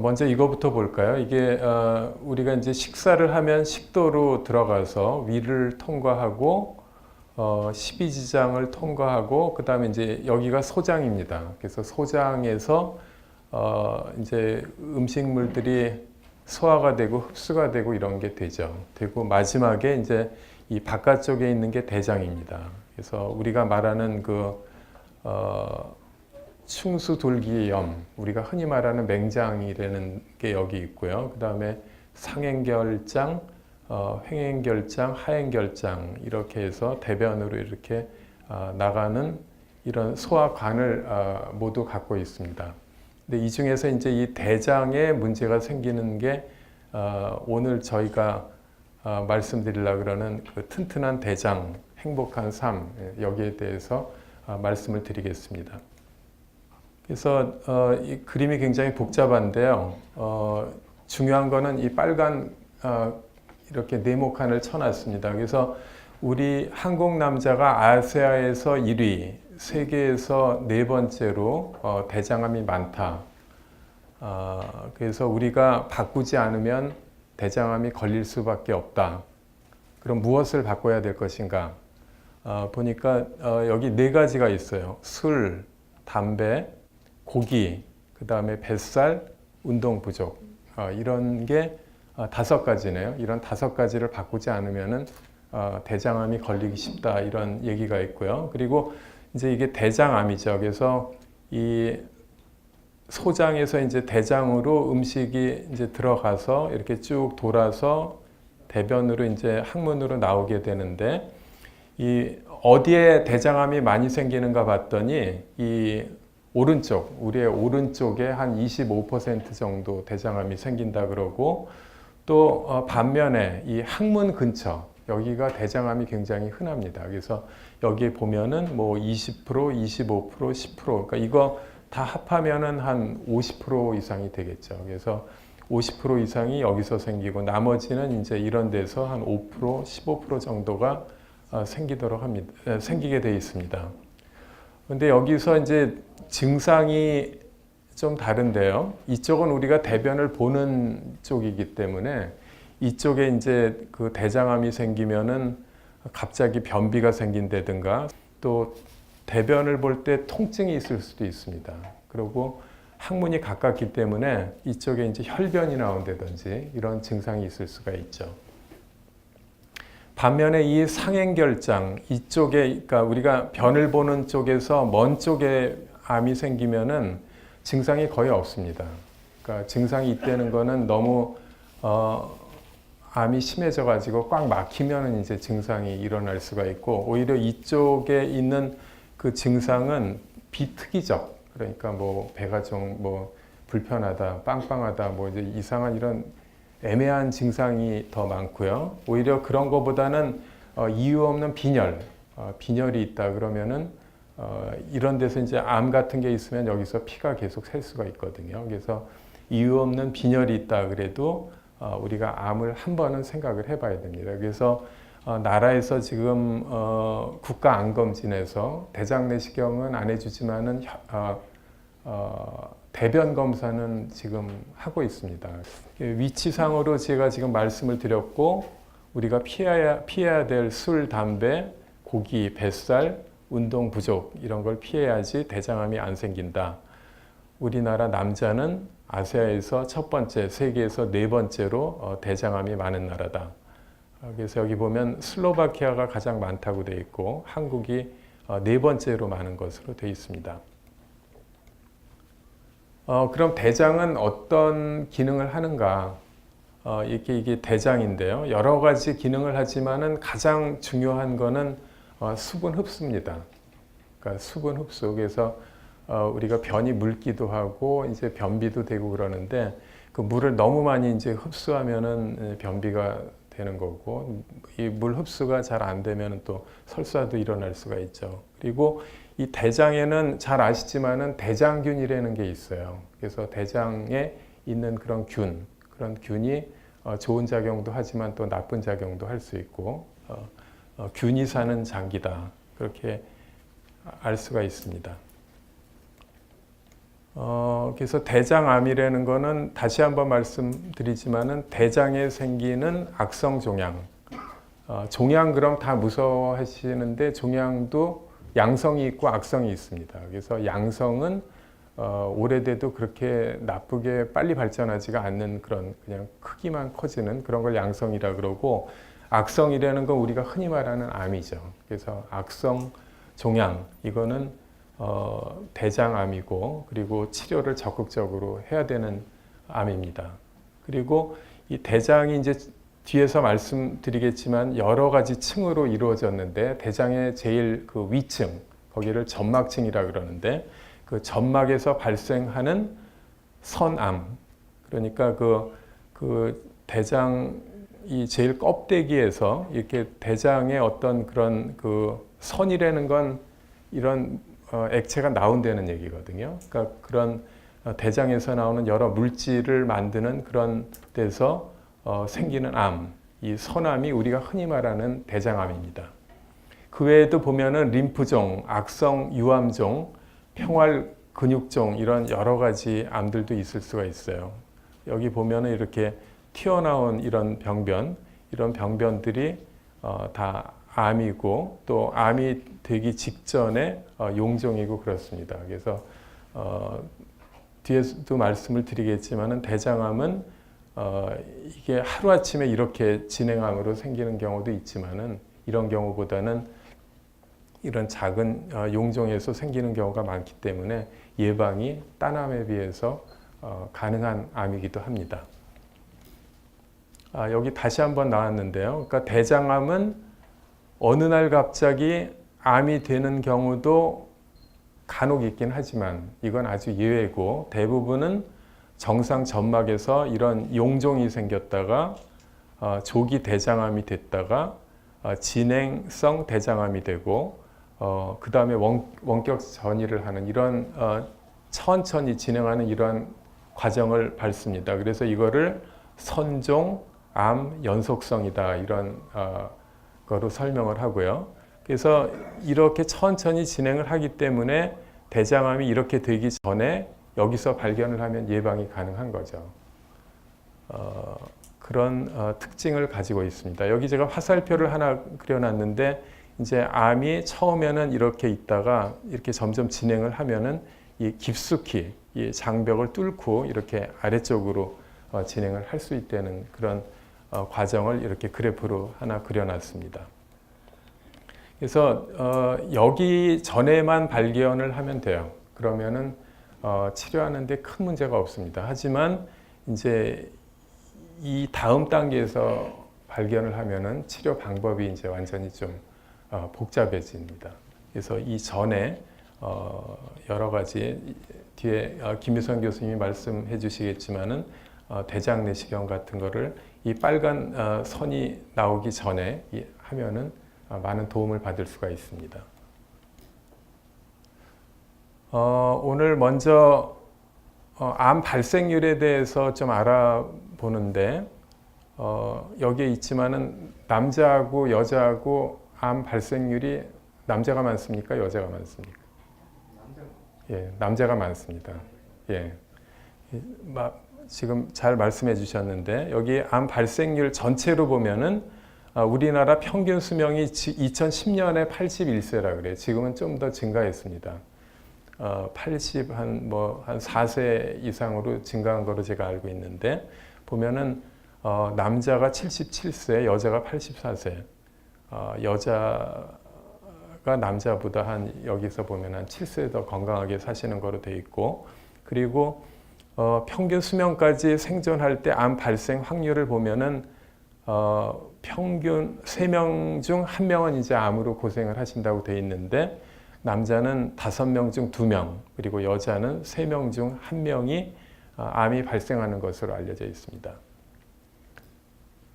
먼저 이거부터 볼까요? 이게 우리가 이제 식사를 하면 식도로 들어가서 위를 통과하고 12지장을 통과하고 그 다음에 이제 여기가 소장입니다. 그래서 소장에서 이제 음식물들이 소화가 되고 흡수가 되고 이런 게 되죠. 되고 마지막에 이제 이 바깥쪽에 있는 게 대장입니다. 그래서 우리가 말하는 그 충수돌기염, 우리가 흔히 말하는 맹장이라는 게 여기 있고요. 그 다음에 상행결장, 횡행결장, 하행결장 이렇게 해서 대변으로 이렇게 나가는 이런 소화관을 모두 갖고 있습니다. 근데 이 중에서 이제 이 대장에 문제가 생기는 게 오늘 저희가 말씀드리려고 그러는 그 튼튼한 대장, 행복한 삶 여기에 대해서 말씀을 드리겠습니다. 그래서 이 그림이 굉장히 복잡한데요. 중요한 거는 이 빨간 이렇게 네모칸을 쳐놨습니다. 그래서 우리 한국 남자가 아시아에서 1위, 세계에서 네 번째로 대장암이 많다. 그래서 우리가 바꾸지 않으면 대장암이 걸릴 수밖에 없다. 그럼 무엇을 바꿔야 될 것인가? 보니까 여기 네 가지가 있어요. 술, 담배, 고기, 그 다음에 뱃살, 운동 부족. 이런 게 5가지네요. 이런 5가지를 바꾸지 않으면은 대장암이 걸리기 쉽다. 이런 얘기가 있고요. 그리고 이제 이게 대장암이죠. 그래서 이 소장에서 이제 대장으로 음식이 이제 들어가서 이렇게 쭉 돌아서 대변으로 이제 항문으로 나오게 되는데 이 어디에 대장암이 많이 생기는가 봤더니 이 오른쪽, 우리의 오른쪽에 한 25% 정도 대장암이 생긴다 그러고 또 반면에 이 항문 근처 여기가 대장암이 굉장히 흔합니다. 그래서 여기에 보면은 뭐 20%, 25%, 10% 그러니까 이거 다 합하면은 한 50% 이상이 되겠죠. 그래서 50% 이상이 여기서 생기고 나머지는 이제 이런 데서 한 5%, 15% 정도가 생기게 돼 있습니다. 근데 여기서 이제 증상이 좀 다른데요. 이쪽은 우리가 대변을 보는 쪽이기 때문에 이쪽에 이제 그 대장암이 생기면은 갑자기 변비가 생긴다든가 또 대변을 볼 때 통증이 있을 수도 있습니다. 그리고 항문이 가깝기 때문에 이쪽에 이제 혈변이 나온다든지 이런 증상이 있을 수가 있죠. 반면에 이 상행결장 이쪽에 그러니까 우리가 변을 보는 쪽에서 먼 쪽에 암이 생기면은 증상이 거의 없습니다. 그러니까 증상이 있다는 거는 너무 암이 심해져 가지고 꽉 막히면은 이제 증상이 일어날 수가 있고 오히려 이쪽에 있는 그 증상은 비특이적 그러니까 뭐 배가 좀 뭐 불편하다, 빵빵하다, 뭐 이제 이상한 이런 애매한 증상이 더 많고요. 오히려 그런 것보다는 이유 없는 빈혈이 있다 그러면은 이런 데서 이제 암 같은 게 있으면 여기서 피가 계속 셀 수가 있거든요. 그래서 이유 없는 빈혈이 있다 그래도 우리가 암을 한 번은 생각을 해봐야 됩니다. 그래서 나라에서 지금 국가 암검진에서 대장 내시경은 안 해주지만은 대변 검사는 지금 하고 있습니다. 위치상으로 제가 지금 말씀을 드렸고 우리가 피해야 될 술, 담배, 고기, 뱃살, 운동 부족 이런 걸 피해야지 대장암이 안 생긴다. 우리나라 남자는 아시아에서 첫 번째, 세계에서 네 번째로 대장암이 많은 나라다. 그래서 여기 보면 슬로바키아가 가장 많다고 되어 있고 한국이 네 번째로 많은 것으로 되어 있습니다. 그럼 대장은 어떤 기능을 하는가? 이게 대장인데요. 여러 가지 기능을 하지만은 가장 중요한 거는 수분 흡수입니다. 그러니까 수분 흡수. 그래서 우리가 변이 묽기도 하고 이제 변비도 되고 그러는데 그 물을 너무 많이 이제 흡수하면은 변비가 되는 거고 이 물 흡수가 잘 안 되면 또 설사도 일어날 수가 있죠. 그리고 이 대장에는 잘 아시지만은 대장균이라는 게 있어요. 그래서 대장에 있는 그런 균이 좋은 작용도 하지만 또 나쁜 작용도 할 수 있고 균이 사는 장기다 그렇게 알 수가 있습니다. 그래서 대장암이라는 거는 다시 한번 말씀드리지만은 대장에 생기는 악성 종양. 종양 그럼 다 무서워하시는데 종양도 양성이 있고 악성이 있습니다. 그래서 양성은 오래돼도 그렇게 나쁘게 빨리 발전하지가 않는 그런 그냥 크기만 커지는 그런 걸 양성이라 그러고 악성이라는 건 우리가 흔히 말하는 암이죠. 그래서 악성 종양 이거는 대장암이고 그리고 치료를 적극적으로 해야 되는 암입니다. 그리고 이 대장이 이제 뒤에서 말씀드리겠지만 여러 가지 층으로 이루어졌는데 대장의 제일 그 위층 거기를 점막층이라 그러는데 그 점막에서 발생하는 선암 그러니까 그 대장 이 제일 껍데기에서 이렇게 대장의 어떤 그런 그 선이라는 건 이런 액체가 나온다는 얘기거든요. 그러니까 그런 대장에서 나오는 여러 물질을 만드는 그런 데서 생기는 암, 이 선암이 우리가 흔히 말하는 대장암입니다. 그 외에도 보면은 림프종, 악성 유암종, 평활 근육종 이런 여러 가지 암들도 있을 수가 있어요. 여기 보면은 이렇게 튀어나온 이런 병변, 이런 병변들이 다 암이고 또 암이 되기 직전에 용종이고 그렇습니다. 그래서 뒤에서도 말씀을 드리겠지만은 대장암은 이게 하루아침에 이렇게 진행암으로 생기는 경우도 있지만은 이런 경우보다는 이런 작은 용종에서 생기는 경우가 많기 때문에 예방이 딴 암에 비해서 가능한 암이기도 합니다. 여기 다시 한번 나왔는데요. 그러니까 대장암은 어느 날 갑자기 암이 되는 경우도 간혹 있긴 하지만 이건 아주 예외고 대부분은 정상 점막에서 이런 용종이 생겼다가 조기 대장암이 됐다가 진행성 대장암이 되고 그 다음에 원격 전이를 하는 이런 천천히 진행하는 이러한 과정을 밟습니다. 그래서 이거를 선종, 암, 연속성이다 이런 거로 설명을 하고요. 그래서 이렇게 천천히 진행을 하기 때문에 대장암이 이렇게 되기 전에 여기서 발견을 하면 예방이 가능한 거죠. 그런 특징을 가지고 있습니다. 여기 제가 화살표를 하나 그려놨는데 이제 암이 처음에는 이렇게 있다가 이렇게 점점 진행을 하면은 이 깊숙이 이 장벽을 뚫고 이렇게 아래쪽으로 진행을 할 수 있다는 그런 과정을 이렇게 그래프로 하나 그려놨습니다. 그래서 여기 전에만 발견을 하면 돼요. 그러면은 치료하는데 큰 문제가 없습니다. 하지만 이제 이 다음 단계에서 발견을 하면은 치료 방법이 이제 완전히 좀 복잡해집니다. 그래서 이 전에 여러 가지 뒤에 김유선 교수님이 말씀해 주시겠지만은 대장 내시경 같은 거를 이 빨간 선이 나오기 전에 하면은 많은 도움을 받을 수가 있습니다. 오늘 먼저 암 발생률에 대해서 좀 알아보는데 여기에 있지만은 남자하고 여자하고 암 발생률이 남자가 많습니까? 여자가 많습니까? 예, 남자가 많습니다. 예, 지금 잘 말씀해 주셨는데 여기 암 발생률 전체로 보면은 우리나라 평균 수명이 2010년에 81세라 그래요. 지금은 좀 더 증가했습니다. 80 한 4세 이상으로 증가한 거로 제가 알고 있는데 보면은 남자가 77세, 여자가 84세. 여자가 남자보다 여기서 보면 한 7세 더 건강하게 사시는 거로 돼 있고 그리고 평균 수명까지 생존할 때 암 발생 확률을 보면은 평균 3명 중 1명은 이제 암으로 고생을 하신다고 돼 있는데 남자는 5명 중 2명 그리고 여자는 3명 중 1명이 암이 발생하는 것으로 알려져 있습니다.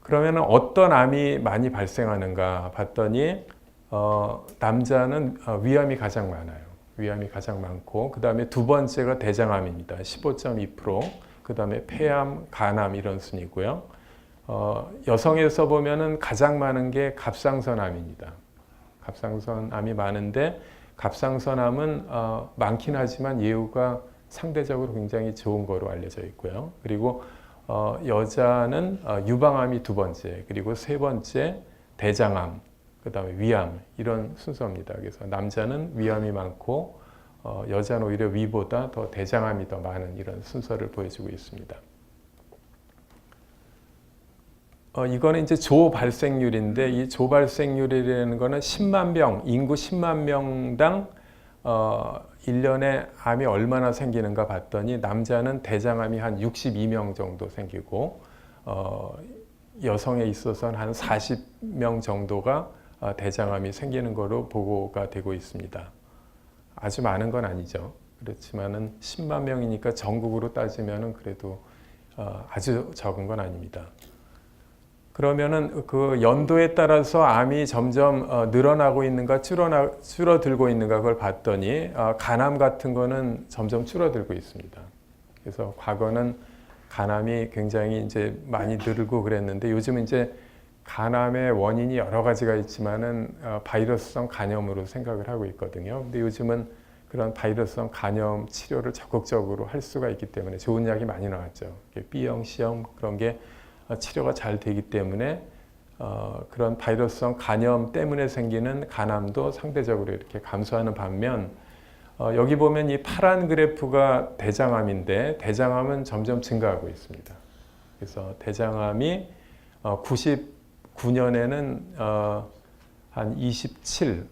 그러면 어떤 암이 많이 발생하는가 봤더니 남자는 위암이 가장 많아요. 위암이 가장 많고 그 다음에 두 번째가 대장암입니다. 15.2%, 그 다음에 폐암, 간암 이런 순이고요. 여성에서 보면은 가장 많은 게 갑상선암입니다. 갑상선암이 많은데 갑상선암은 많긴 하지만 예후가 상대적으로 굉장히 좋은 거로 알려져 있고요. 그리고 여자는 유방암이 두 번째, 그리고 세 번째 대장암, 그 다음에 위암, 이런 순서입니다. 그래서 남자는 위암이 많고 여자는 오히려 위보다 더 대장암이 더 많은 이런 순서를 보여주고 있습니다. 이거는 이제 조 발생률인데, 이 조 발생률이라는 거는 10만 명, 인구 10만 명당 1년에 암이 얼마나 생기는가 봤더니 남자는 대장암이 한 62명 정도 생기고 여성에 있어서는 한 40명 정도가 대장암이 생기는 거로 보고가 되고 있습니다. 아주 많은 건 아니죠. 그렇지만은 10만 명이니까 전국으로 따지면은 그래도 아주 적은 건 아닙니다. 그러면은 그 연도에 따라서 암이 점점 늘어나고 있는가 줄어들고 있는가 그걸 봤더니 간암 같은 거는 점점 줄어들고 있습니다. 그래서 과거는 간암이 굉장히 이제 많이 늘고 그랬는데 요즘은 이제 간암의 원인이 여러 가지가 있지만은 바이러스성 간염으로 생각을 하고 있거든요. 근데 요즘은 그런 바이러스성 간염 치료를 적극적으로 할 수가 있기 때문에 좋은 약이 많이 나왔죠. B형, C형 그런 게 치료가 잘 되기 때문에 그런 바이러스성 간염 때문에 생기는 간암도 상대적으로 이렇게 감소하는 반면 여기 보면 이 파란 그래프가 대장암인데 대장암은 점점 증가하고 있습니다. 그래서 대장암이 99년에는 한 27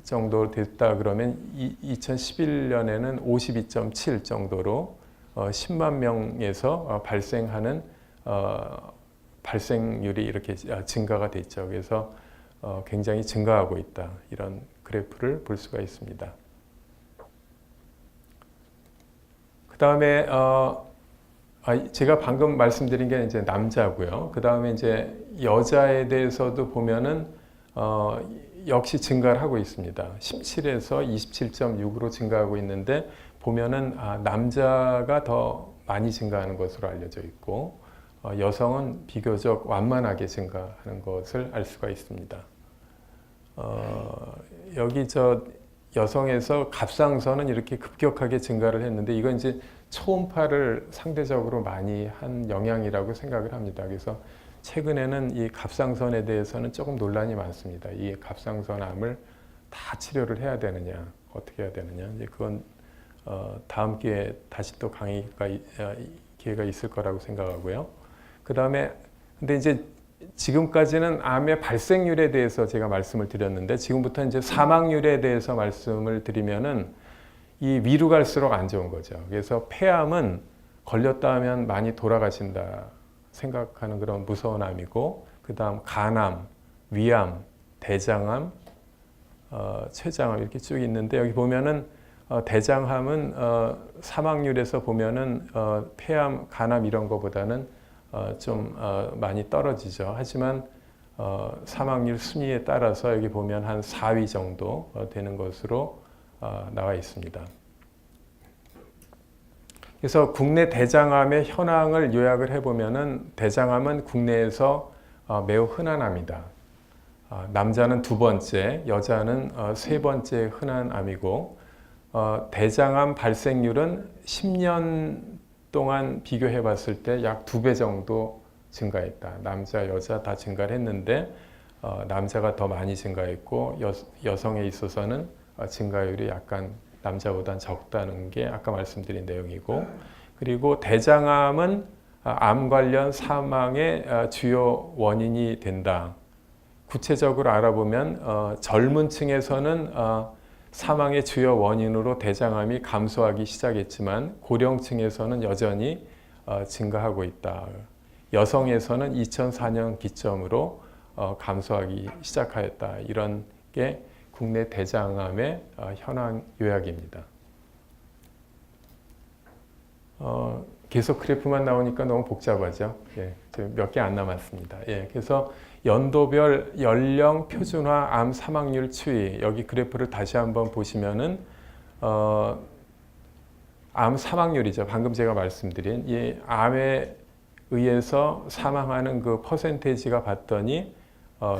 정도 됐다 그러면 2011년에는 52.7 정도로 10만 명에서 발생하는 발생률이 이렇게 증가가 됐죠. 그래서 굉장히 증가하고 있다. 이런 그래프를 볼 수가 있습니다. 그 다음에 제가 방금 말씀드린 게 이제 남자고요. 그 다음에 이제 여자에 대해서도 보면은 역시 증가를 하고 있습니다. 17에서 27.6으로 증가하고 있는데 보면은 남자가 더 많이 증가하는 것으로 알려져 있고 여성은 비교적 완만하게 증가하는 것을 알 수가 있습니다. 여기 여성에서 갑상선은 이렇게 급격하게 증가를 했는데 이건 이제 초음파를 상대적으로 많이 한 영향이라고 생각을 합니다. 그래서 최근에는 이 갑상선에 대해서는 조금 논란이 많습니다. 이 갑상선암을 다 치료를 해야 되느냐, 어떻게 해야 되느냐. 이제 그건 다음 기회에 다시 또 기회가 있을 거라고 생각하고요. 그 다음에 근데 이제 지금까지는 암의 발생률에 대해서 제가 말씀을 드렸는데 지금부터 이제 사망률에 대해서 말씀을 드리면은 이 위로 갈수록 안 좋은 거죠. 그래서 폐암은 걸렸다 하면 많이 돌아가신다 생각하는 그런 무서운 암이고, 그 다음 간암, 위암, 대장암, 췌장암 이렇게 쭉 있는데 여기 보면은 대장암은 사망률에서 보면은 폐암, 간암 이런 거보다는 좀 많이 떨어지죠. 하지만 사망률 순위에 따라서 여기 보면 한 4위 정도 되는 것으로 나와 있습니다. 그래서 국내 대장암의 현황을 요약을 해보면은 대장암은 국내에서 매우 흔한 암이다. 남자는 두 번째, 여자는 세 번째 흔한 암이고 대장암 발생률은 10년 동안 비교해 봤을 때 약 2배 정도 증가했다. 남자, 여자 다 증가를 했는데 남자가 더 많이 증가했고 여성에 있어서는 증가율이 약간 남자보다는 적다는 게 아까 말씀드린 내용이고, 그리고 대장암은 암 관련 사망의 주요 원인이 된다. 구체적으로 알아보면 젊은 층에서는 사망의 주요 원인으로 대장암이 감소하기 시작했지만 고령층에서는 여전히 증가하고 있다. 여성에서는 2004년 기점으로 감소하기 시작하였다. 이런 게 국내 대장암의 현황 요약입니다. 계속 그래프만 나오니까 너무 복잡하죠. 예, 몇 개 안 남았습니다. 예, 그래서 연도별 연령 표준화 암 사망률 추이, 여기 그래프를 다시 한번 보시면은 암 사망률이죠. 방금 제가 말씀드린 이 암에 의해서 사망하는 그 퍼센테이지가 봤더니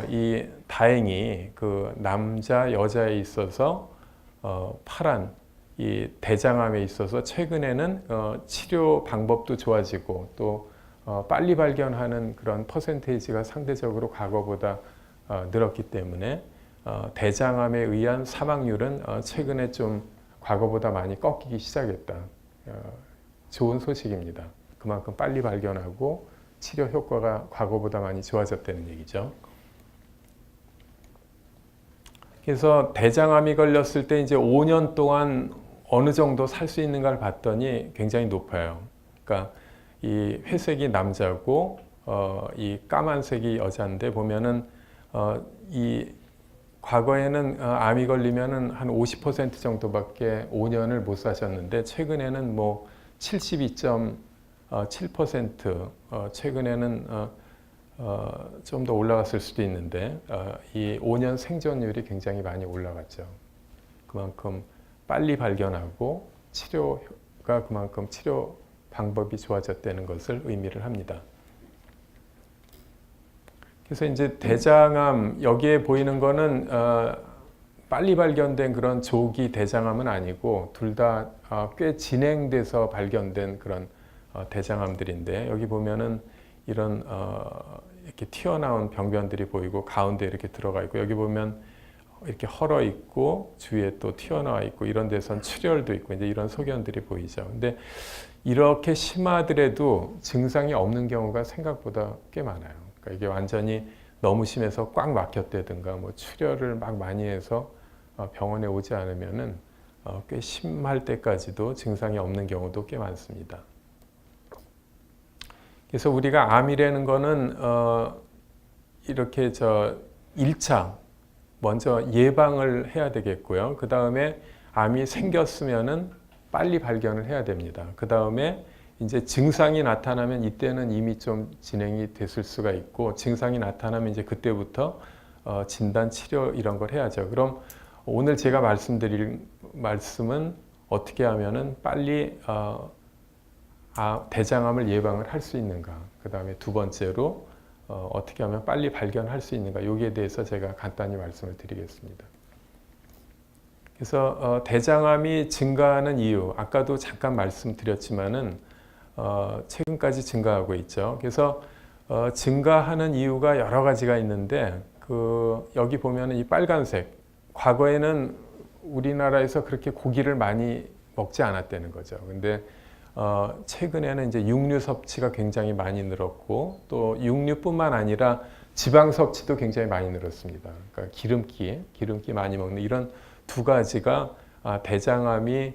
이 다행히 그 남자 여자에 있어서 파란 이 대장암에 있어서 최근에는 치료 방법도 좋아지고 또 빨리 발견하는 그런 퍼센테이지가 상대적으로 과거보다 늘었기 때문에 대장암에 의한 사망률은 최근에 좀 과거보다 많이 꺾이기 시작했다. 좋은 소식입니다. 그만큼 빨리 발견하고 치료 효과가 과거보다 많이 좋아졌다는 얘기죠. 그래서 대장암이 걸렸을 때 이제 5년 동안 어느 정도 살 수 있는가를 봤더니 굉장히 높아요. 그러니까 이 회색이 남자고 이 까만색이 여자인데 보면은 이 과거에는 암이 걸리면은 한 50% 정도밖에 5년을 못 사셨는데 최근에는 뭐 72.7%, 최근에는 좀 더 올라갔을 수도 있는데 이 5년 생존율이 굉장히 많이 올라갔죠. 그만큼 빨리 발견하고 치료가 그만큼 치료 방법이 좋아졌다는 것을 의미를 합니다. 그래서 이제 대장암 여기에 보이는 거는 빨리 발견된 그런 조기 대장암은 아니고 둘 다 꽤 진행돼서 발견된 그런 대장암들인데 여기 보면은 이런 이렇게 튀어나온 병변들이 보이고 가운데 이렇게 들어가 있고 여기 보면 이렇게 헐어 있고 주위에 또 튀어나와 있고 이런 데선 출혈도 있고 이제 이런 소견들이 보이죠. 근데 이렇게 심하더라도 증상이 없는 경우가 생각보다 꽤 많아요. 그러니까 이게 완전히 너무 심해서 꽉 막혔다든가 뭐 출혈을 막 많이 해서 병원에 오지 않으면은 꽤 심할 때까지도 증상이 없는 경우도 꽤 많습니다. 그래서 우리가 암이라는 거는 이렇게 1차 먼저 예방을 해야 되겠고요. 그 다음에 암이 생겼으면은 빨리 발견을 해야 됩니다. 그 다음에 이제 증상이 나타나면 이때는 이미 좀 진행이 됐을 수가 있고 증상이 나타나면 이제 그때부터 진단 치료 이런 걸 해야죠. 그럼 오늘 제가 말씀드릴 말씀은 어떻게 하면은 빨리 대장암을 예방을 할 수 있는가. 그 다음에 두 번째로 어떻게 하면 빨리 발견할 수 있는가. 여기에 대해서 제가 간단히 말씀을 드리겠습니다. 그래서 대장암이 증가하는 이유, 아까도 잠깐 말씀드렸지만은 최근까지 증가하고 있죠. 그래서 증가하는 이유가 여러 가지가 있는데 여기 보면은 이 빨간색, 과거에는 우리나라에서 그렇게 고기를 많이 먹지 않았다는 거죠. 근데 최근에는 이제 육류 섭취가 굉장히 많이 늘었고 또 육류뿐만 아니라 지방 섭취도 굉장히 많이 늘었습니다. 그러니까 기름기 많이 먹는 이런 두 가지가 대장암이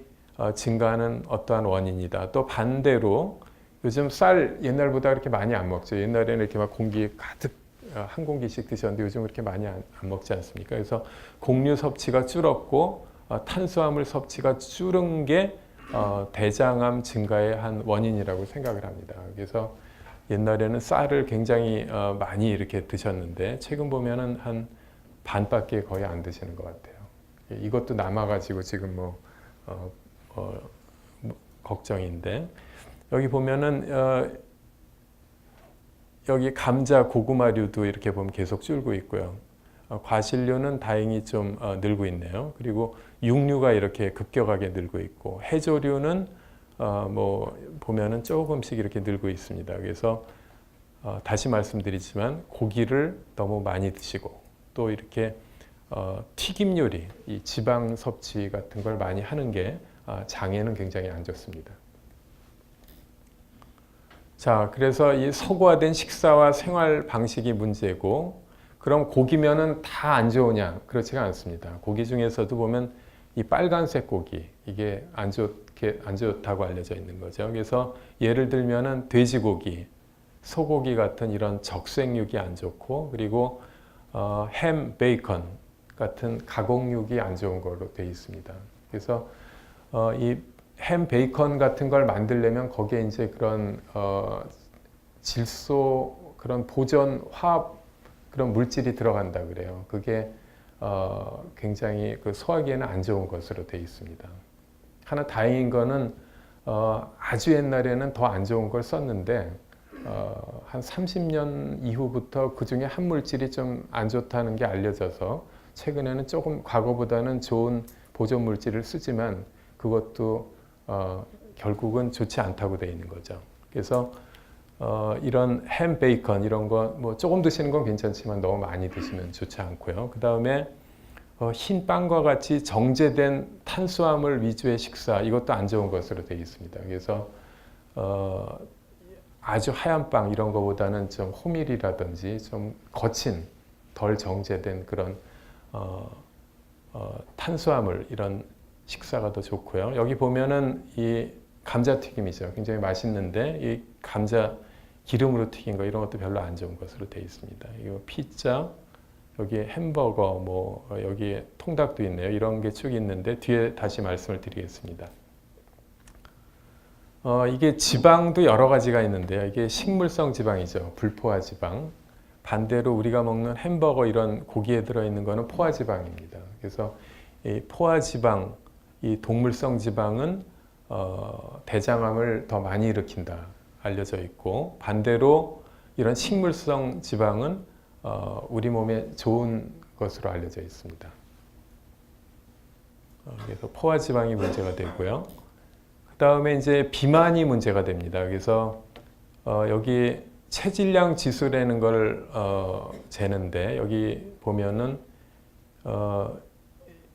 증가하는 어떠한 원인이다. 또 반대로 요즘 쌀 옛날보다 그렇게 많이 안 먹죠. 옛날에는 이렇게 막 공기 가득 한 공기씩 드셨는데 요즘 그렇게 많이 안 먹지 않습니까? 그래서 곡류 섭취가 줄었고 탄수화물 섭취가 줄은 게 대장암 증가의 한 원인이라고 생각을 합니다. 그래서 옛날에는 쌀을 굉장히 많이 이렇게 드셨는데 최근 보면은 한 반밖에 거의 안 드시는 것 같아요. 이것도 남아가지고 지금 걱정인데 여기 보면은 여기 감자, 고구마류도 이렇게 보면 계속 줄고 있고요. 과실류는 다행히 좀 늘고 있네요. 그리고 육류가 이렇게 급격하게 늘고 있고 해조류는 보면은 조금씩 이렇게 늘고 있습니다. 그래서 다시 말씀드리지만 고기를 너무 많이 드시고 또 이렇게 튀김 요리, 이 지방 섭취 같은 걸 많이 하는 게 장에는 굉장히 안 좋습니다. 자, 그래서 이 서구화된 식사와 생활 방식이 문제고 그럼 고기면은 다 안 좋으냐? 그렇지가 않습니다. 고기 중에서도 보면 이 빨간색 고기 이게 안 좋다고 알려져 있는 거죠. 그래서 예를 들면은 돼지고기, 소고기 같은 이런 적색육이 안 좋고 그리고 햄, 베이컨 같은 가공육이 안 좋은 거로 되어 있습니다. 그래서 이 햄, 베이컨 같은 걸 만들려면 거기에 이제 그런 질소, 그런 보존 화합 그런 물질이 들어간다 그래요. 그게 굉장히 소화기에는 안 좋은 것으로 되어 있습니다. 하나 다행인 거는 아주 옛날에는 더 안 좋은 걸 썼는데 한 30년 이후부터 그 중에 한 물질이 좀 안 좋다는 게 알려져서 최근에는 조금 과거보다는 좋은 보존 물질을 쓰지만 그것도 결국은 좋지 않다고 되어 있는 거죠. 그래서 이런 햄, 베이컨 이런 거 뭐 조금 드시는 건 괜찮지만 너무 많이 드시면 좋지 않고요. 그 다음에 흰 빵과 같이 정제된 탄수화물 위주의 식사, 이것도 안 좋은 것으로 되어 있습니다. 그래서 아주 하얀 빵 이런 거보다는 좀 호밀이라든지 좀 거친 덜 정제된 그런 탄수화물 이런 식사가 더 좋고요. 여기 보면은 이 감자튀김이죠. 굉장히 맛있는데 이 감자 기름으로 튀긴 거 이런 것도 별로 안 좋은 것으로 되어 있습니다. 이거 피자, 여기 햄버거, 뭐 여기에 통닭도 있네요. 이런 게 쭉 있는데 뒤에 다시 말씀을 드리겠습니다. 이게 지방도 여러 가지가 있는데요. 이게 식물성 지방이죠. 불포화 지방. 반대로 우리가 먹는 햄버거 이런 고기에 들어있는 거는 포화 지방입니다. 그래서 이 포화 지방, 이 동물성 지방은 대장암을 더 많이 일으킨다 알려져 있고, 반대로 이런 식물성 지방은 우리 몸에 좋은 것으로 알려져 있습니다. 그래서 포화 지방이 문제가 되고요. 그 다음에 이제 비만이 문제가 됩니다. 그래서 여기 체질량 지수라는 걸 재는데 여기 보면은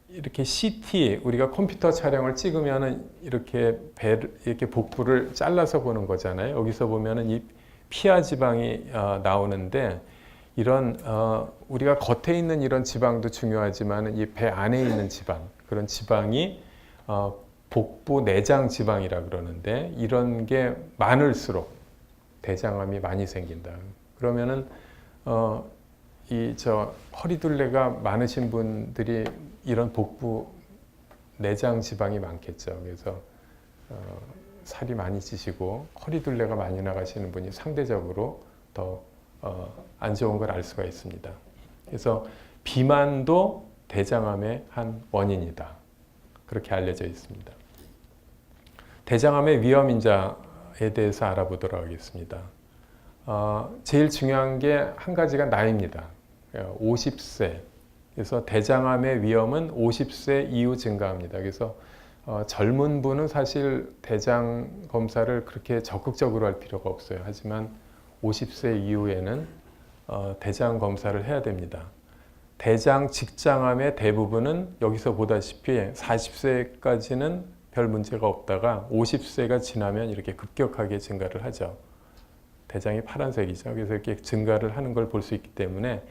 이렇게 CT 우리가 컴퓨터 촬영을 찍으면은 이렇게 이렇게 복부를 잘라서 보는 거잖아요. 여기서 보면은 이 피하 지방이 나오는데 이런 우리가 겉에 있는 이런 지방도 중요하지만 이 배 안에 있는 지방, 그런 지방이 복부 내장 지방이라 그러는데 이런 게 많을수록 대장암이 많이 생긴다. 그러면은 이 허리둘레가 많으신 분들이 이런 복부 내장 지방이 많겠죠. 그래서 살이 많이 찌시고 허리둘레가 많이 나가시는 분이 상대적으로 더 안 좋은 걸 알 수가 있습니다. 그래서 비만도 대장암의 한 원인이다. 그렇게 알려져 있습니다. 대장암의 위험 인자에 대해서 알아보도록 하겠습니다. 제일 중요한 게 한 가지가 나이입니다. 50세. 그래서 대장암의 위험은 50세 이후 증가합니다. 그래서 젊은 분은 사실 대장 검사를 그렇게 적극적으로 할 필요가 없어요. 하지만 50세 이후에는 대장 검사를 해야 됩니다. 대장 직장암의 대부분은 여기서 보다시피 40세까지는 별 문제가 없다가 50세가 지나면 이렇게 급격하게 증가를 하죠. 대장이 파란색이죠. 그래서 이렇게 증가를 하는 걸 볼 수 있기 때문에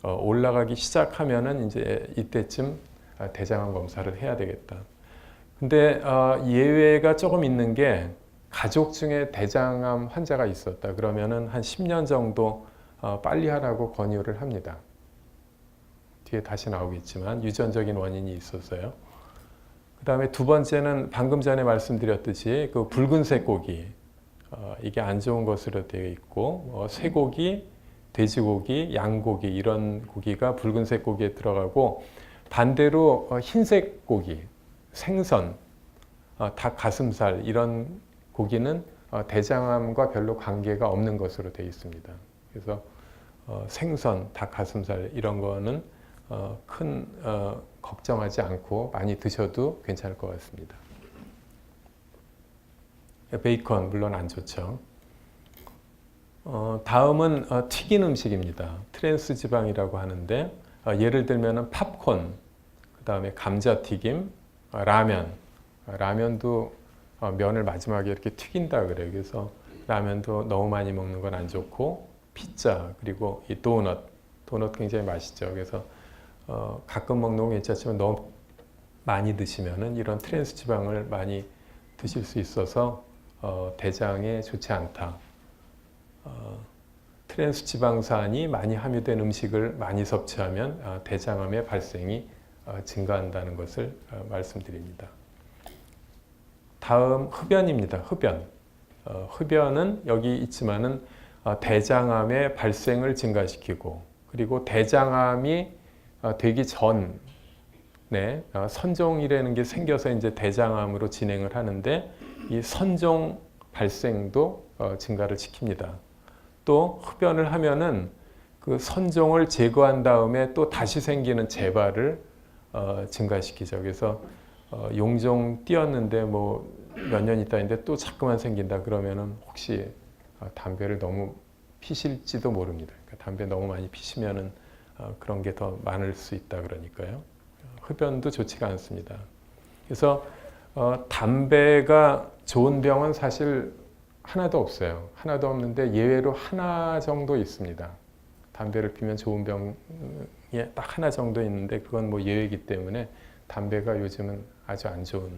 올라가기 시작하면은 이제 이때쯤 대장암 검사를 해야 되겠다. 근데 예외가 조금 있는 게 가족 중에 대장암 환자가 있었다. 그러면은 한 10년 정도 빨리 하라고 권유를 합니다. 뒤에 다시 나오겠지만 유전적인 원인이 있었어요. 그 다음에 두 번째는 방금 전에 말씀드렸듯이 그 붉은색 고기, 이게 안 좋은 것으로 되어 있고 쇠고기, 돼지고기, 양고기 이런 고기가 붉은색 고기에 들어가고, 반대로 흰색 고기, 생선, 닭 가슴살 이런 고기는 대장암과 별로 관계가 없는 것으로 되어 있습니다. 그래서 생선, 닭 가슴살 이런 거는 큰 걱정하지 않고 많이 드셔도 괜찮을 것 같습니다. 베이컨 물론 안 좋죠. 다음은 튀긴 음식입니다. 트랜스 지방이라고 하는데 예를 들면 팝콘, 그 다음에 감자튀김, 라면도 면을 마지막에 이렇게 튀긴다 그래요. 그래서 라면도 너무 많이 먹는 건 안 좋고, 피자, 그리고 이 도넛 굉장히 맛있죠. 그래서 가끔 먹는 건 괜찮지만 너무 많이 드시면은 이런 트랜스 지방을 많이 드실 수 있어서 대장에 좋지 않다. 트랜스 지방산이 많이 함유된 음식을 많이 섭취하면 대장암의 발생이 증가한다는 것을 말씀드립니다. 다음 흡연입니다. 흡연은 여기 있지만은 대장암의 발생을 증가시키고, 그리고 대장암이 되기 전에 선종이라는 게 생겨서 이제 대장암으로 진행을 하는데 이 선종 발생도 증가를 시킵니다. 또 흡연을 하면은 그 선종을 제거한 다음에 또 다시 생기는 재발을 증가시키죠. 그래서 용종 띄었는데 뭐 몇 년 있다 했는데 또 자꾸만 생긴다 그러면은 혹시 담배를 너무 피실지도 모릅니다. 그러니까 담배 너무 많이 피시면은 그런 게 더 많을 수 있다 그러니까요. 흡연도 좋지가 않습니다. 그래서 담배가 좋은 병은 사실 하나도 없어요. 하나도 없는데 예외로 하나 정도 있습니다. 담배를 피면 좋은 병이 딱 하나 정도 있는데 그건 뭐 예외이기 때문에 담배가 요즘은 아주 안 좋은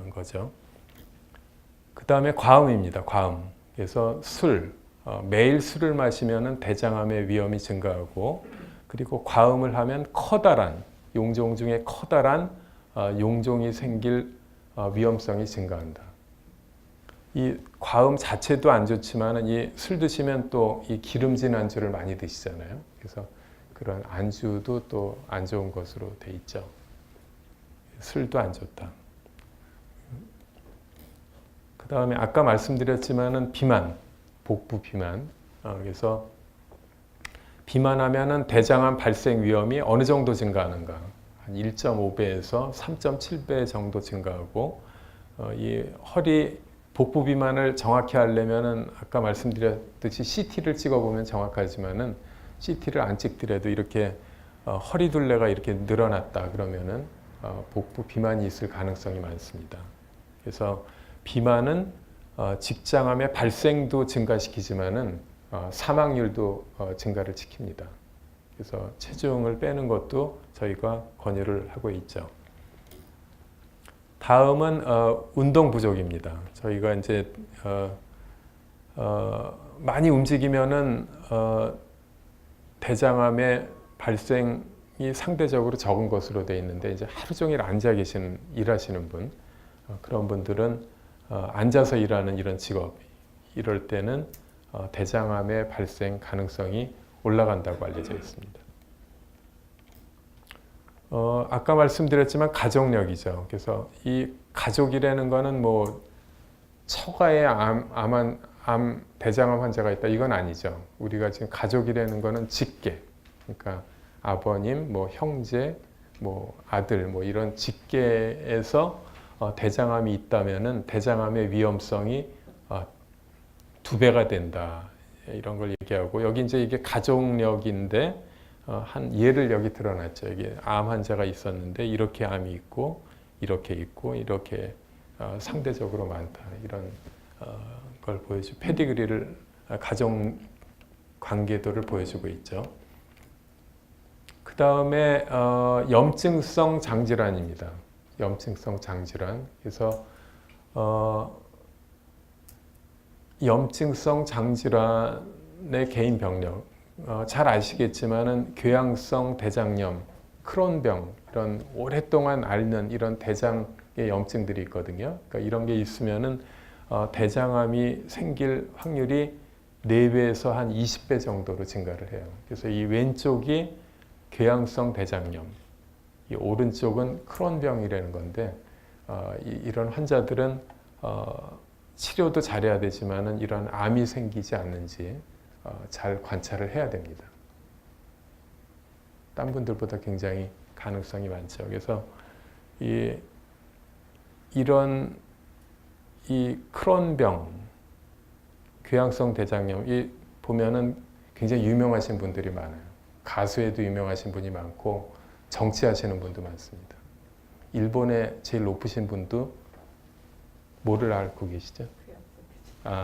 거죠. 그 다음에 과음입니다. 과음. 그래서 매일 술을 마시면 대장암의 위험이 증가하고 그리고 과음을 하면 커다란 용종 중에 커다란 용종이 생길 위험성이 증가한다. 이 과음 자체도 안 좋지만 이 술 드시면 또 이 기름진 안주를 많이 드시잖아요. 그래서 그런 안주도 또 안 좋은 것으로 돼 있죠. 술도 안 좋다. 그 다음에 아까 말씀드렸지만은 비만, 복부 비만. 그래서 비만하면은 대장암 발생 위험이 어느 정도 증가하는가? 한 1.5배에서 3.7배 정도 증가하고 이 허리 복부 비만을 정확히 하려면은 아까 말씀드렸듯이 CT를 찍어보면 정확하지만은 CT를 안 찍더라도 이렇게 허리 둘레가 이렇게 늘어났다 그러면은 복부 비만이 있을 가능성이 많습니다. 그래서 비만은 직장암의 발생도 증가시키지만은 사망률도 증가를 시킵니다. 그래서 체중을 빼는 것도 저희가 권유를 하고 있죠. 다음은 운동 부족입니다. 저희가 이제 많이 움직이면은 대장암의 발생이 상대적으로 적은 것으로 되어 있는데 이제 하루 종일 앉아 계시는 일하시는 분 그런 분들은 앉아서 일하는 이런 직업 이럴 때는 대장암의 발생 가능성이 올라간다고 알려져 있습니다. 아까 말씀드렸지만 가족력이죠. 그래서 이 가족이라는 거는 뭐 처가에 대장암 환자가 있다 이건 아니죠. 우리가 지금 가족이라는 거는 직계, 그러니까 아버님, 뭐 형제, 뭐 아들, 뭐 이런 직계에서 대장암이 있다면은 대장암의 위험성이 2배가 된다 이런 걸 얘기하고 여기 이제 이게 가족력인데 한 예를 여기 드러났죠. 이게 암 환자가 있었는데 이렇게 암이 있고 이렇게 상대적으로 많다 이런 걸 보여주 페디그리를 가족 관계도를 보여주고 있죠. 그 다음에 염증성 장질환입니다. 염증성 장질환. 그래서 염증성 장질환의 개인 병력 잘 아시겠지만은 궤양성 대장염, 크론병 이런 오랫동안 앓는 이런 대장의 염증들이 있거든요. 그러니까 이런 게 있으면은 대장암이 생길 확률이 4배에서 한 20배 정도로 증가를 해요. 그래서 이 왼쪽이 궤양성 대장염, 이 오른쪽은 크론병이라는 건데 이런 환자들은 치료도 잘해야 되지만은 이런 암이 생기지 않는지 잘 관찰을 해야 됩니다. 딴 분들보다 굉장히 가능성이 많죠. 그래서 이런 크론병, 궤양성 대장염 이 보면은 굉장히 유명하신 분들이 많아요. 가수에도 유명하신 분이 많고 정치하시는 분도 많습니다. 일본에 제일 높으신 분도 뭐를 앓고 계시죠?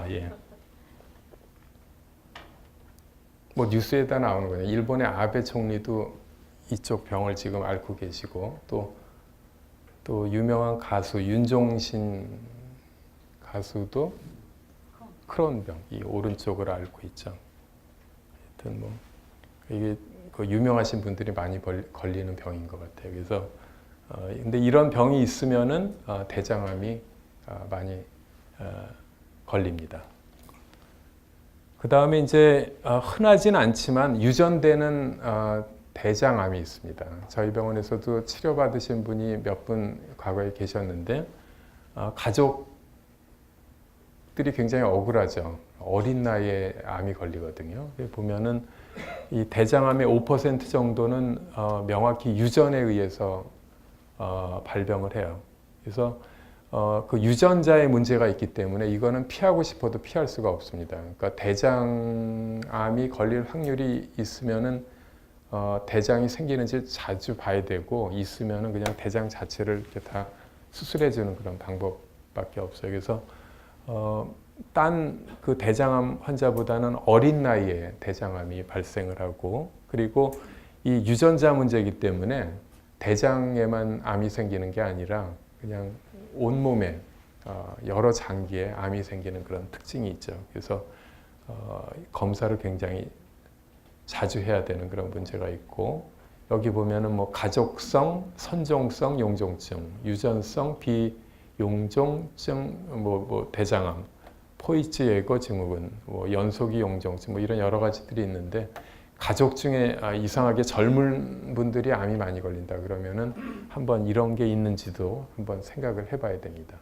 예. 뭐 뉴스에다 나오는 거예요. 일본의 아베 총리도 이쪽 병을 지금 앓고 계시고 또 유명한 가수 윤종신 가수도 크론병 이 오른쪽을 앓고 있죠. 하여튼 뭐 이게 그 유명하신 분들이 많이 걸리는 병인 것 같아요. 그래서 근데 이런 병이 있으면은 대장암이 많이 걸립니다. 그 다음에 이제 흔하진 않지만 유전되는 대장암이 있습니다. 저희 병원에서도 치료받으신 분이 몇 분 과거에 계셨는데 가족들이 굉장히 억울하죠. 어린 나이에 암이 걸리거든요. 보면은 이 대장암의 5% 정도는 명확히 유전에 의해서 발병을 해요. 그래서 그 유전자의 문제가 있기 때문에 이거는 피하고 싶어도 피할 수가 없습니다. 그러니까 대장암이 걸릴 확률이 있으면은 대장이 생기는지 자주 봐야 되고, 있으면은 그냥 대장 자체를 이렇게 다 수술해 주는 그런 방법밖에 없어요. 그래서 딴 그 대장암 환자보다는 어린 나이에 대장암이 발생을 하고, 그리고 이 유전자 문제이기 때문에 대장에만 암이 생기는 게 아니라 그냥 온몸에 여러 장기에 암이 생기는 그런 특징이 있죠. 그래서 검사를 굉장히 자주 해야 되는 그런 문제가 있고, 여기 보면은 뭐 가족성, 선종성 용종증, 유전성 비용종증, 뭐 대장암, 포이츠예거 증후군, 뭐 연소기 용종증, 뭐 이런 여러 가지들이 있는데, 가족 중에 이상하게 젊은 분들이 암이 많이 걸린다 그러면은 한번 이런 게 있는지도 한번 생각을 해봐야 됩니다.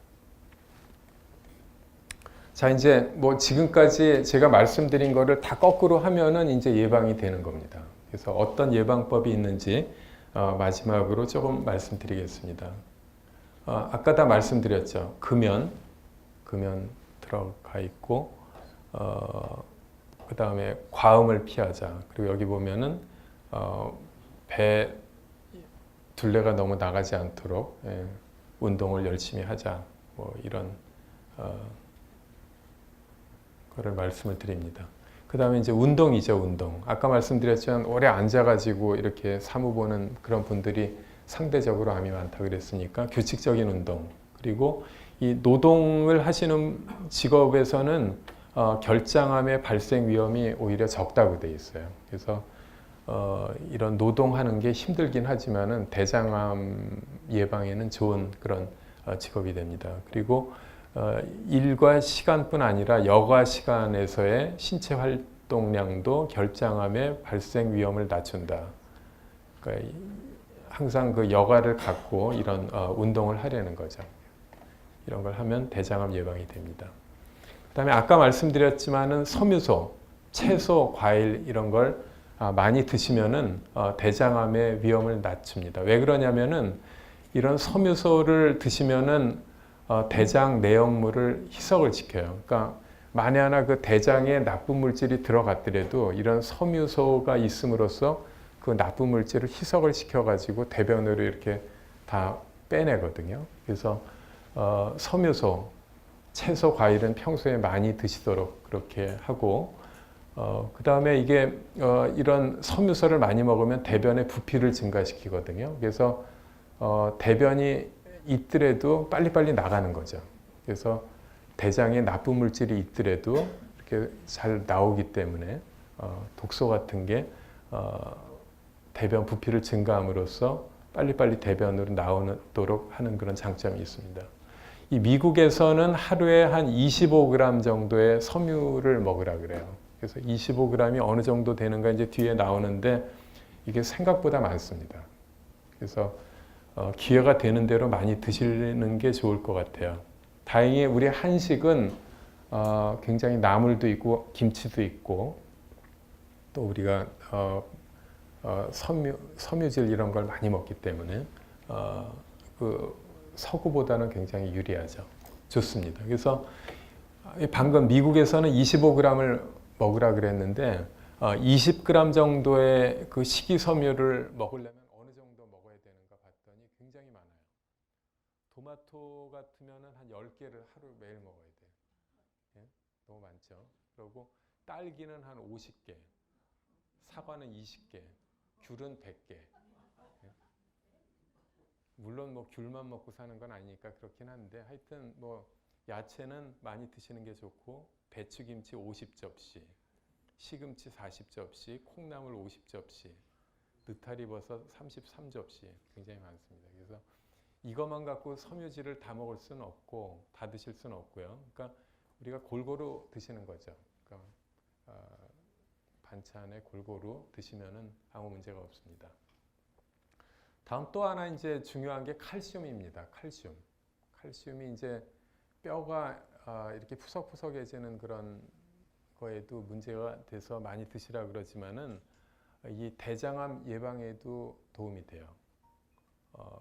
자, 이제 뭐 지금까지 제가 말씀드린 거를 다 거꾸로 하면은 이제 예방이 되는 겁니다. 그래서 어떤 예방법이 있는지 마지막으로 조금 말씀드리겠습니다. 아까 다 말씀드렸죠. 금연 들어가 있고, 그 다음에 과음을 피하자. 그리고 여기 보면은 배 둘레가 너무 나가지 않도록 운동을 열심히 하자. 뭐 이런 거를 말씀을 드립니다. 그 다음에 이제 운동이죠, 운동. 아까 말씀드렸지만 오래 앉아가지고 이렇게 사무 보는 그런 분들이 상대적으로 암이 많다 그랬으니까 규칙적인 운동. 그리고 이 노동을 하시는 직업에서는 결장암의 발생 위험이 오히려 적다고 돼 있어요. 그래서 이런 노동하는 게 힘들긴 하지만은 대장암 예방에는 좋은 그런 직업이 됩니다. 그리고 일과 시간뿐 아니라 여가 시간에서의 신체 활동량도 결장암의 발생 위험을 낮춘다. 그러니까 항상 그 여가를 갖고 이런 운동을 하려는 거죠. 이런 걸 하면 대장암 예방이 됩니다. 그다음에 아까 말씀드렸지만은 섬유소, 채소, 과일 이런 걸 많이 드시면은 대장암의 위험을 낮춥니다. 왜 그러냐면은 이런 섬유소를 드시면은 대장 내용물을 희석을 시켜요. 그러니까 만에 하나 그 대장에 나쁜 물질이 들어갔더라도 이런 섬유소가 있음으로써 그 나쁜 물질을 희석을 시켜가지고 대변으로 이렇게 다 빼내거든요. 그래서 섬유소, 채소, 과일은 평소에 많이 드시도록 그렇게 하고, 그 다음에 이게 이런 섬유소를 많이 먹으면 대변의 부피를 증가시키거든요. 그래서 대변이 있더라도 빨리빨리 나가는 거죠. 그래서 대장에 나쁜 물질이 있더라도 이렇게 잘 나오기 때문에 독소 같은 게 대변 부피를 증가함으로써 빨리빨리 대변으로 나오도록 하는 그런 장점이 있습니다. 이 미국에서는 하루에 한 25g 정도의 섬유를 먹으라 그래요. 그래서 25g이 어느 정도 되는가 이제 뒤에 나오는데 이게 생각보다 많습니다. 그래서 기회가 되는 대로 많이 드시는 게 좋을 것 같아요. 다행히 우리 한식은 굉장히 나물도 있고 김치도 있고 또 우리가 섬유질 이런 걸 많이 먹기 때문에 그 서구보다는 굉장히 유리하죠. 좋습니다. 그래서 방금 미국에서는 25g을 먹으라 그랬는데 20g 정도의 그 식이섬유를 먹으려면 어느 정도 먹어야 되는가 봤더니 굉장히 많아요. 토마토 같으면 한 10개를 하루 매일 먹어야 돼요. 예? 너무 많죠. 그리고 딸기는 한 50개, 사과는 20개, 귤은 100개. 물론 뭐 귤만 먹고 사는 건 아니니까 그렇긴 한데 하여튼 뭐 야채는 많이 드시는 게 좋고 배추김치 50접시, 시금치 40접시, 콩나물 50접시, 느타리버섯 33접시 굉장히 많습니다. 그래서 이것만 갖고 섬유질을 다 먹을 수는 없고 다 드실 수는 없고요. 그러니까 우리가 골고루 드시는 거죠. 그러니까 반찬에 골고루 드시면은 아무 문제가 없습니다. 다음 또 하나 이제 중요한 게 칼슘입니다. 칼슘. 칼슘이 이제 뼈가 이렇게 푸석푸석해지는 그런 거에도 문제가 돼서 많이 드시라 그러지만은 이 대장암 예방에도 도움이 돼요.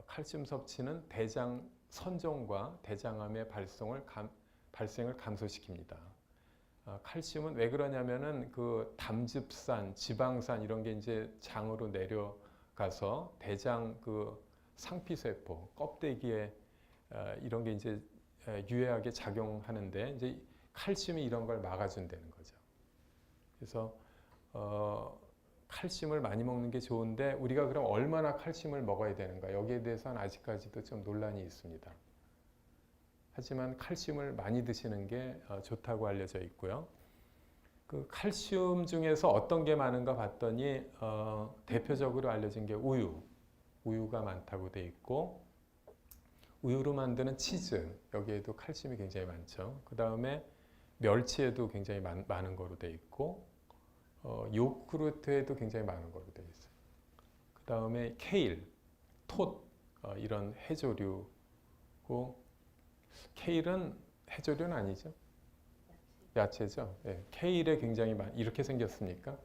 칼슘 섭취는 대장 선종과 대장암의 발생을 감소시킵니다. 칼슘은 왜 그러냐면은 그 담즙산, 지방산 이런 게 이제 장으로 내려가서 대장 그 상피세포 껍데기에 이런 게 이제 유해하게 작용하는데 이제 칼슘이 이런 걸 막아준다는 거죠. 그래서 칼슘을 많이 먹는 게 좋은데 우리가 그럼 얼마나 칼슘을 먹어야 되는가? 여기에 대해서는 아직까지도 좀 논란이 있습니다. 하지만 칼슘을 많이 드시는 게 좋다고 알려져 있고요. 그 칼슘 중에서 어떤 게 많은가 봤더니 대표적으로 알려진 게 우유가 많다고 돼 있고 우유로 만드는 치즈 여기에도 칼슘이 굉장히 많죠. 그 다음에 멸치에도 굉장히 많은 거로 돼 있고 요구르트에도 굉장히 많은 거로 돼 있어요. 그 다음에 케일, 톳 이런 해조류고 케일은 해조류는 아니죠? 야채죠. 예, 케일에 굉장히 이렇게 생겼습니까?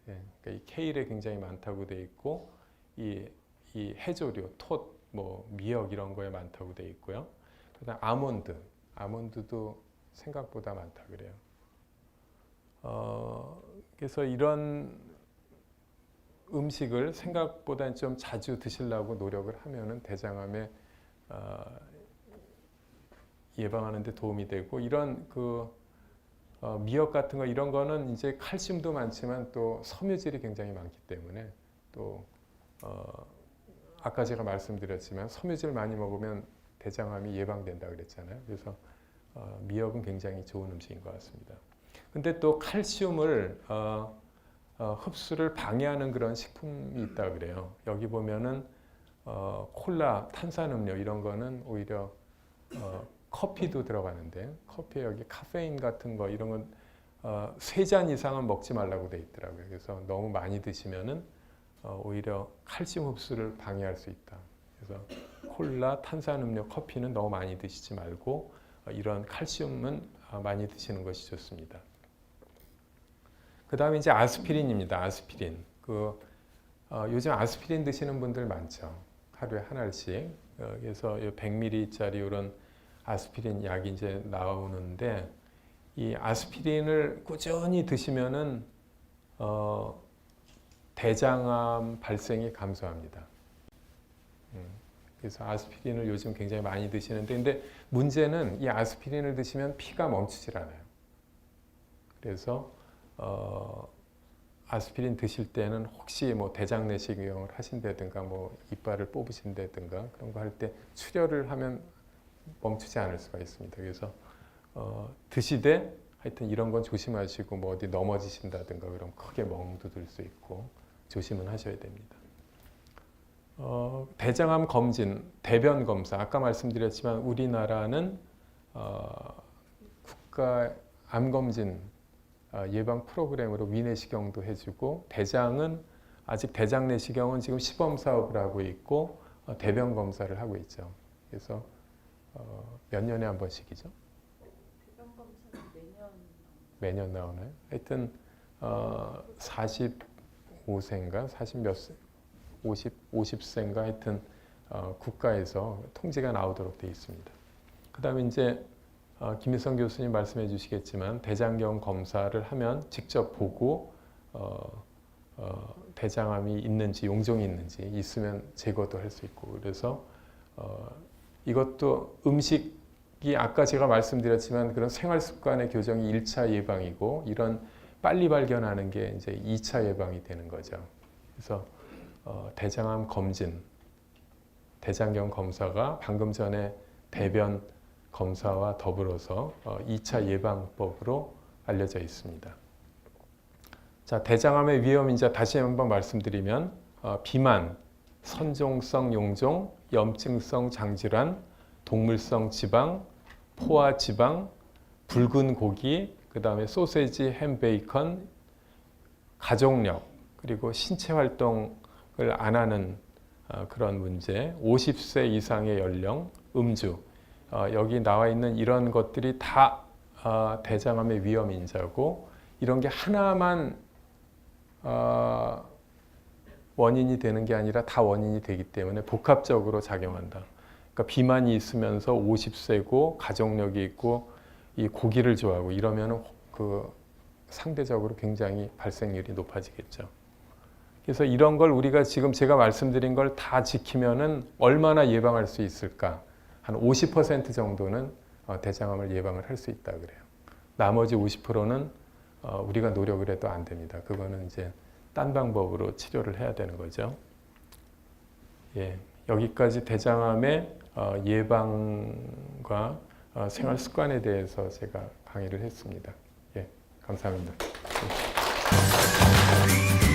예, 그러니까 이 케일에 굉장히 많다고 돼 있고 이 해조류, 톳, 뭐 미역 이런 거에 많다고 돼 있고요. 그다음 아몬드도 생각보다 많다 그래요. 그래서 이런 음식을 생각보다 좀 자주 드시려고 노력을 하면은 대장암에 예방하는 데 도움이 되고 이런 미역 같은 거 이런 거는 이제 칼슘도 많지만 또 섬유질이 굉장히 많기 때문에 또 아까 제가 말씀드렸지만 섬유질 많이 먹으면 대장암이 예방된다 그랬잖아요. 그래서 미역은 굉장히 좋은 음식인 것 같습니다. 근데 또 칼슘을 흡수를 방해하는 그런 식품이 있다 그래요. 여기 보면은 콜라, 탄산음료 이런 거는 오히려 커피도 들어가는데 커피에 여기 카페인 같은 거 이런 건 3잔 이상은 먹지 말라고 돼 있더라고요. 그래서 너무 많이 드시면은 오히려 칼슘 흡수를 방해할 수 있다. 그래서 콜라, 탄산음료, 커피는 너무 많이 드시지 말고 이런 칼슘은 많이 드시는 것이 좋습니다. 그 다음에 이제 아스피린입니다. 아스피린. 요즘 아스피린 드시는 분들 많죠. 하루에 한 알씩. 그래서 100ml짜리 이런 아스피린 약이 이제 나오는데 이 아스피린을 꾸준히 드시면은 대장암 발생이 감소합니다. 그래서 아스피린을 요즘 굉장히 많이 드시는데 근데 문제는 이 아스피린을 드시면 피가 멈추질 않아요. 그래서 아스피린 드실 때는 혹시 뭐 대장 내시경을 하신다든가 뭐 이빨을 뽑으신다든가 그런 거 할 때 출혈을 하면 멈추지 않을 수가 있습니다. 그래서 드시되 하여튼 이런 건 조심하시고 뭐 어디 넘어지신다든가 그럼 크게 멍도 들 수 있고 조심은 하셔야 됩니다. 대장암 검진, 대변 검사 아까 말씀드렸지만 우리나라는 국가 암 검진 예방 프로그램으로 위내시경도 해주고 대장은 아직 대장 내시경은 지금 시범 사업을 하고 있고 대변 검사를 하고 있죠. 그래서 몇 년에 한 번씩이죠? 대변 검사는 매년 나오나요? 하여튼 45세인가 50세인가 하여튼 국가에서 통지가 나오도록 되어 있습니다. 그 다음에 이제 김일성 교수님 말씀해 주시겠지만 대장경 검사를 하면 직접 보고 대장암이 있는지 용종이 있는지 있으면 제거도 할 수 있고 그래서 이것도 음식이 아까 제가 말씀드렸지만 그런 생활 습관의 교정이 1차 예방이고 이런 빨리 발견하는 게 이제 2차 예방이 되는 거죠. 그래서 대장암 검진, 대장경 검사가 방금 전에 대변 검사와 더불어서 2차 예방법으로 알려져 있습니다. 자, 대장암의 위험 이제 다시 한번 말씀드리면 비만, 선종성 용종, 염증성 장질환, 동물성 지방, 포화 지방, 붉은 고기, 그 다음에 소세지, 햄, 베이컨, 가족력, 그리고 신체 활동을 안 하는 그런 문제, 50세 이상의 연령, 음주, 여기 나와 있는 이런 것들이 다 대장암의 위험 인자고 이런 게 하나만 원인이 되는 게 아니라 다 원인이 되기 때문에 복합적으로 작용한다. 그러니까 비만이 있으면서 50세고 가족력이 있고 이 고기를 좋아하고 이러면은 그 상대적으로 굉장히 발생률이 높아지겠죠. 그래서 이런 걸 우리가 지금 제가 말씀드린 걸 다 지키면은 얼마나 예방할 수 있을까? 한 50% 정도는 대장암을 예방을 할 수 있다 그래요. 나머지 50%는 우리가 노력을 해도 안 됩니다. 그거는 이제 딴 방법으로 치료를 해야 되는 거죠. 예, 여기까지 대장암의 예방과 생활 습관에 대해서 제가 강의를 했습니다. 예, 감사합니다. 예.